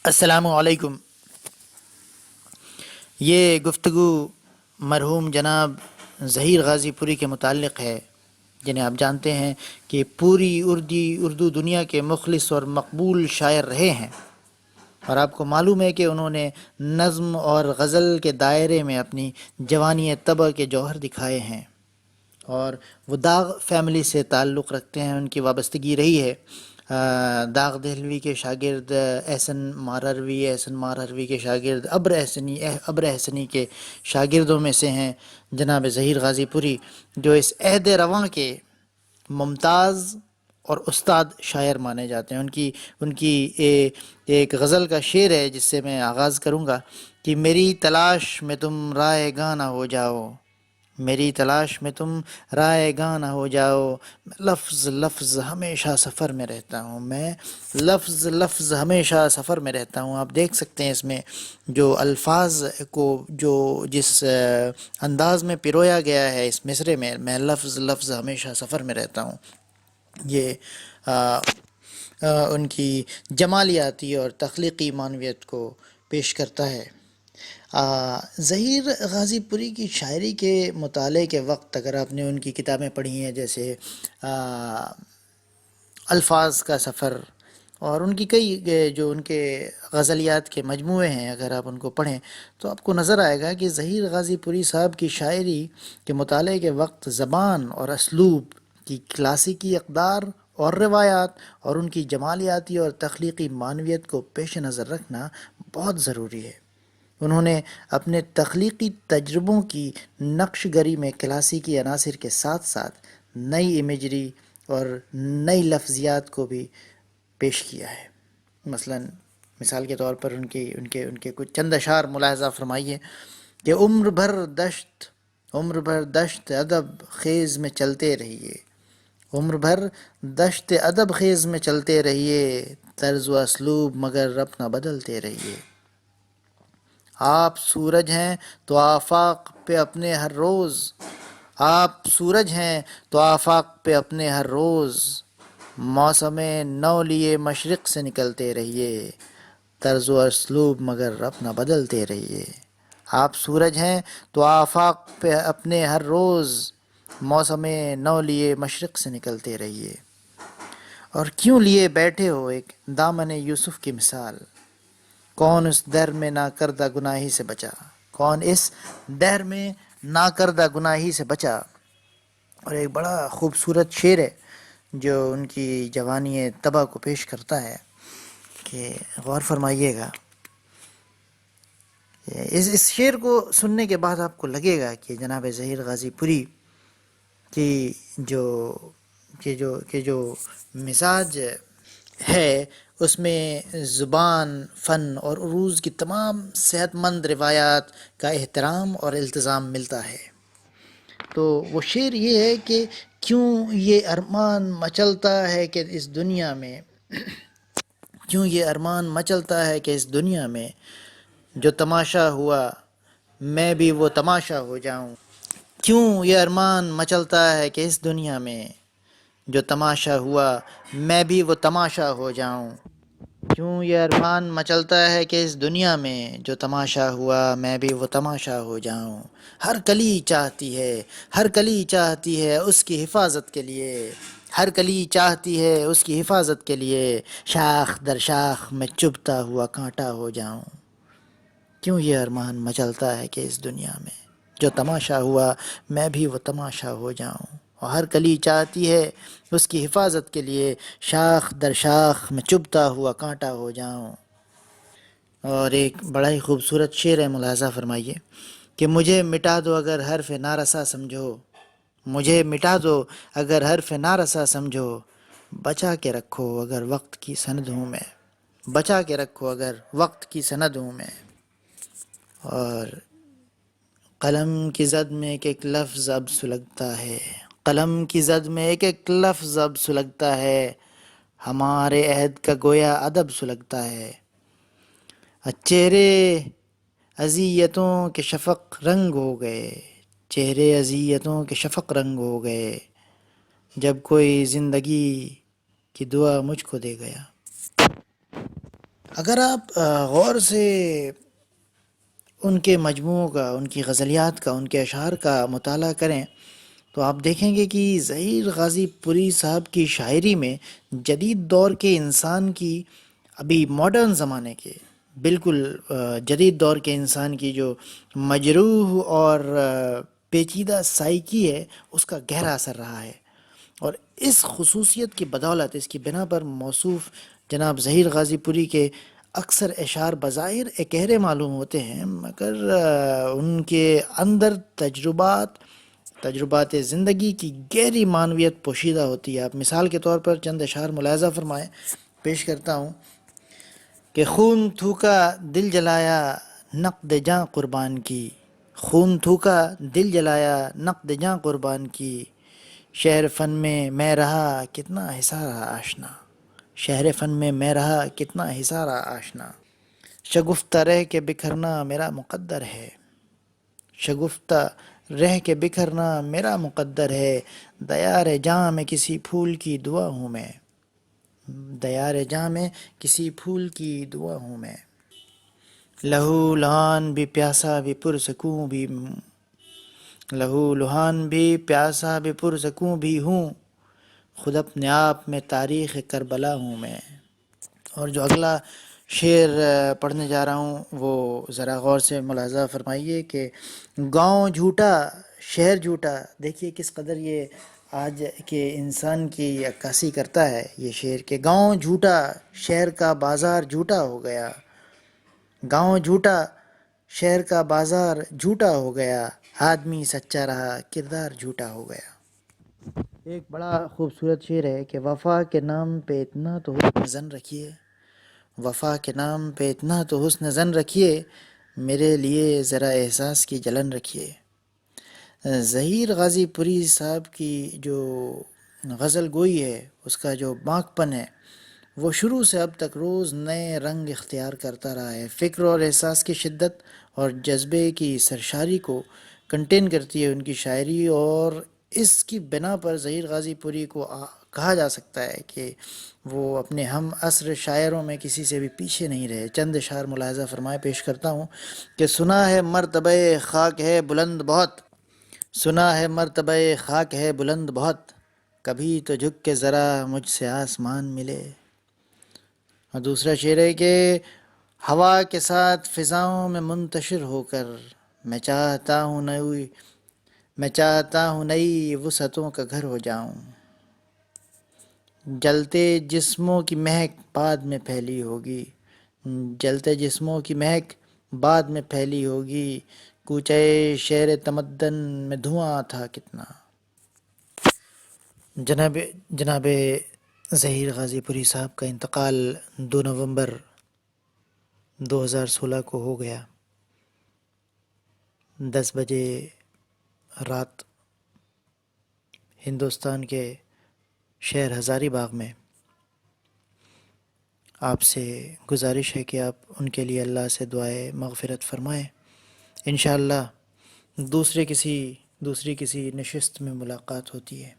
السلام علیکم۔ یہ گفتگو مرحوم جناب ظہیر غازی پوری کے متعلق ہے، جنہیں آپ جانتے ہیں کہ پوری اردو دنیا کے مخلص اور مقبول شاعر رہے ہیں، اور آپ کو معلوم ہے کہ انہوں نے نظم اور غزل کے دائرے میں اپنی جوانی طبع کے جوہر دکھائے ہیں، اور وہ داغ فیملی سے تعلق رکھتے ہیں، ان کی وابستگی رہی ہے۔ داغ دہلوی کے شاگرد احسن مارروی کے شاگرد ابر احسنی کے شاگردوں میں سے ہیں جناب ظہیر غازی پوری، جو اس عہد رواں کے ممتاز اور استاد شاعر مانے جاتے ہیں۔ ان کی ایک غزل کا شعر ہے جس سے میں آغاز کروں گا کہ میری تلاش میں تم رائے گاں نہ ہو جاؤ، میری تلاش میں تم رائے گاں نہ ہو جاؤ، لفظ لفظ ہمیشہ سفر میں رہتا ہوں، میں لفظ لفظ ہمیشہ سفر میں رہتا ہوں۔ آپ دیکھ سکتے ہیں اس میں جو الفاظ کو جس انداز میں پرویا گیا ہے اس مصرے میں لفظ لفظ ہمیشہ سفر میں رہتا ہوں، یہ ان کی جمالیاتی اور تخلیقی معنویت کو پیش کرتا ہے۔ ظہیر غازی پوری کی شاعری کے مطالعے کے وقت اگر آپ نے ان کی کتابیں پڑھی ہیں، جیسے الفاظ کا سفر، اور ان کی کئی جو ان کے غزلیات کے مجموعے ہیں، اگر آپ ان کو پڑھیں تو آپ کو نظر آئے گا کہ ظہیر غازی پوری صاحب کی شاعری کے مطالعے کے وقت زبان اور اسلوب کی کلاسیکی اقدار اور روایات اور ان کی جمالیاتی اور تخلیقی معنویت کو پیش نظر رکھنا بہت ضروری ہے۔ انہوں نے اپنے تخلیقی تجربوں کی نقش گری میں کلاسیکی عناصر کے ساتھ ساتھ نئی امیجری اور نئی لفظیات کو بھی پیش کیا ہے۔ مثال کے طور پر ان کے کچھ چند اشعار ملاحظہ فرمائیے کہ عمر بھر دشت ادب خیز میں چلتے رہیے، عمر بھر دشت ادب خیز میں چلتے رہیے، طرز و اسلوب مگر اپنا بدلتے رہیے۔ آپ سورج ہیں تو آفاق پہ اپنے ہر روز، آپ سورج ہیں تو آفاق پہ اپنے ہر روز، موسم نو لیے مشرق سے نکلتے رہیے، طرز و اسلوب مگر اپنا بدلتے رہیے۔ آپ سورج ہیں تو آفاق پہ اپنے ہر روز، موسم نو لیے مشرق سے نکلتے رہیے۔ اور کیوں لیے بیٹھے ہو ایک دامن یوسف کی مثال، کون اس دہر میں نا کردہ گناہی سے بچا، کون اس دہر میں نا کردہ گناہی سے بچا۔ اور ایک بڑا خوبصورت شعر ہے جو ان کی جوانی طبع کو پیش کرتا ہے کہ غور فرمائیے گا۔ اس شعر کو سننے کے بعد آپ کو لگے گا کہ جناب ظہیر غازی پوری کی جو مزاج ہے اس میں زبان، فن اور عروض کی تمام صحت مند روایات کا احترام اور التزام ملتا ہے۔ تو وہ شعر یہ ہے کہ کیوں یہ ارمان مچلتا ہے کہ اس دنیا میں، کیوں یہ ارمان مچلتا ہے کہ اس دنیا میں، جو تماشا ہوا میں بھی وہ تماشا ہو جاؤں، کیوں یہ ارمان مچلتا ہے کہ اس دنیا میں، جو تماشا ہوا میں بھی وہ تماشا ہو جاؤں، کیوں یہ ارمان مچلتا ہے کہ اس دنیا میں، جو تماشا ہوا میں بھی وہ تماشا ہو جاؤں۔ ہر کلی چاہتی ہے، ہر کلی چاہتی ہے اس کی حفاظت کے لیے، ہر کلی چاہتی ہے اس کی حفاظت کے لیے، شاخ در شاخ میں چبھتا ہوا کانٹا ہو جاؤں، کیوں یہ ارمان مچلتا ہے کہ اس دنیا میں، جو تماشا ہوا میں بھی وہ تماشا ہو جاؤں۔ اور ہر کلی چاہتی ہے اس کی حفاظت کے لیے، شاخ در شاخ میں چبھتا ہوا کانٹا ہو جاؤں۔ اور ایک بڑا ہی خوبصورت شعر ہے، ملاحظہ فرمائیے کہ مجھے مٹا دو اگر حرف نارسا سمجھو، مجھے مٹا دو اگر حرف نارسا سمجھو، بچا کے رکھو اگر وقت کی سند ہوں میں، بچا کے رکھو اگر وقت کی سند ہوں میں۔ اور قلم کی زد میں ایک ایک لفظ اب سلگتا ہے، قلم کی زد میں ایک ایک لفظ اب سلگتا ہے، ہمارے عہد کا گویا ادب سلگتا ہے، چہرے اذیتوں کے شفق رنگ ہو گئے، چہرے اذیتوں کے شفق رنگ ہو گئے، جب کوئی زندگی کی دعا مجھ کو دے گیا۔ اگر آپ غور سے ان کے مجموعوں کا، ان کی غزلیات کا، ان کے اشعار کا مطالعہ کریں تو آپ دیکھیں گے کہ ظہیر غازی پوری صاحب کی شاعری میں جدید دور کے انسان کی، ابھی ماڈرن زمانے کے بالکل جدید دور کے انسان کی جو مجروح اور پیچیدہ سائیکی ہے، اس کا گہرا اثر رہا ہے، اور اس خصوصیت کی بدولت، اس کی بنا پر موصوف جناب ظہیر غازی پوری کے اکثر اشعار بظاہر اکہرے معلوم ہوتے ہیں، مگر ان کے اندر تجربات زندگی کی گہری معنویت پوشیدہ ہوتی ہے۔ آپ مثال کے طور پر چند اشعار ملاحظہ فرمائیں، پیش کرتا ہوں کہ خون تھوکا دل جلایا نقد جاں قربان کی، خون تھوکا دل جلایا نقد جاں قربان کی، شہر فن میں رہا کتنا حسارہ آشنا، شہر فن میں رہا کتنا حسارہ آشنا، شگفتہ رہ کے بکھرنا میرا مقدر ہے، شگفتہ رہ کے بکھرنا میرا مقدر ہے، دیار جاں میں کسی پھول کی دعا ہوں میں، دیار جاں میں کسی پھول کی دعا ہوں میں، لہو لہان بھی پیاسا بھی پرسکون بھی، لہو لہان بھی پیاسا بھی پرسکون بھی ہوں، خود اپنے آپ میں تاریخ کربلا ہوں میں۔ اور جو اگلا شعر پڑھنے جا رہا ہوں وہ ذرا غور سے ملاحظہ فرمائیے کہ گاؤں جھوٹا شہر جھوٹا، دیکھیے کس قدر یہ آج کے انسان کی عکاسی کرتا ہے یہ شعر، کہ گاؤں جھوٹا شہر کا بازار جھوٹا ہو گیا، گاؤں جھوٹا شہر کا بازار جھوٹا ہو گیا، آدمی سچا رہا کردار جھوٹا ہو گیا۔ ایک بڑا خوبصورت شعر ہے کہ وفا کے نام پہ اتنا تو حسن زن رکھیے، وفا کے نام پہ اتنا تو حسن زن رکھیے، میرے لیے ذرا احساس کی جلن رکھیے۔ ظہیر غازی پوری صاحب کی جو غزل گوئی ہے، اس کا جو باک پن ہے، وہ شروع سے اب تک روز نئے رنگ اختیار کرتا رہا ہے۔ فکر اور احساس کی شدت اور جذبے کی سرشاری کو کنٹین کرتی ہے ان کی شاعری، اور اس کی بنا پر ظہیر غازی پوری کو کہا جا سکتا ہے کہ وہ اپنے ہم عصر شاعروں میں کسی سے بھی پیچھے نہیں رہے۔ چند اشعار ملاحظہ فرمائے، پیش کرتا ہوں کہ سنا ہے مرتبہ خاک ہے بلند بہت، سنا ہے مرتبہ خاک ہے بلند بہت، کبھی تو جھک کے ذرا مجھ سے آسمان ملے۔ اور دوسرا شعر ہے کہ ہوا کے ساتھ فضاؤں میں منتشر ہو کر میں چاہتا ہوں نئی وسعتوں کا گھر ہو جاؤں، جلتے جسموں کی مہک بعد میں پھیلی ہوگی، جلتے جسموں کی مہک بعد میں پھیلی ہوگی، کوچے شہر تمدن میں دھواں تھا کتنا۔ جناب ظہیر غازی پوری صاحب کا انتقال 2 نومبر 2016 کو ہو گیا، 10 بجے رات ہندوستان کے شہر ہزاری باغ میں۔ آپ سے گزارش ہے کہ آپ ان کے لیے اللہ سے دعائے مغفرت فرمائیں۔ انشاءاللہ دوسری کسی نشست میں ملاقات ہوتی ہے۔